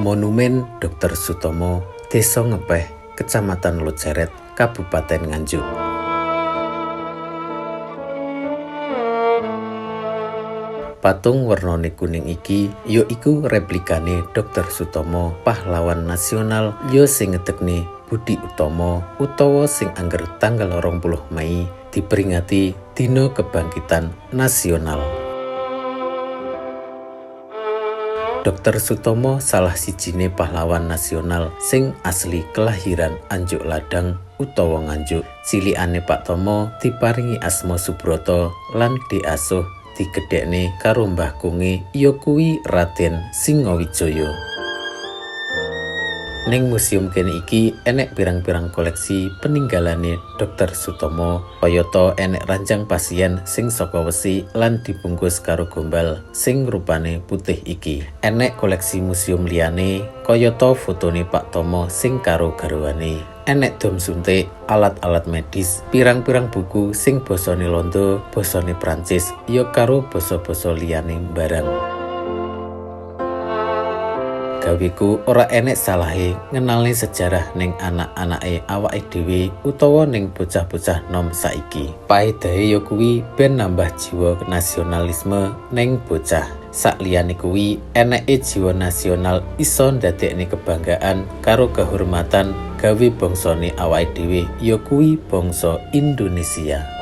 Monumen Dr. Sutomo, Desa Ngepeh, Kecamatan Loceret, Kabupaten Nganjuk. Patung wernane kuning iki ya iku replikane Dr. Sutomo, pahlawan nasional ya sing ngedekne Budi Utomo utawa sing angger tanggal 20 Mei diperingati Dina Kebangkitan Nasional. Dr. Sutomo salah sijine pahlawan nasional sing asli kelahiran Anjuk Ladang utawa Nganjuk. Cilikane Pak Tomo diparingi asma Subroto lan diasuh digedhekne karo mbah kunge ya kuwi Raden Singowijaya. Ning museum kene iki enek pirang-pirang koleksi peninggalane Dr. Sutomo, kayata enek ranjang pasien sing saka wesi lan dibungkus karo gombal sing rupane putih iki. Enek koleksi museum liyane kayata fotone Pak Tomo sing karo garwane. Enek dom suntik, alat-alat medis, pirang-pirang buku sing basane Londo, basane Prancis, ya karo basa-basa liyane barang. Gaweku ora enek salahe ngenalne sejarah ning anak-anake awake dhewe utawa ning bocah-bocah nom saiki. Paedahe ya kuwi ben nambah jiwa nasionalisme ning bocah. Sakliyane kuwi eneke jiwa nasional iso ndadekne kebanggaan karo kehormatan gawe bangsane awake dhewe ya kuwi bangsa Indonesia.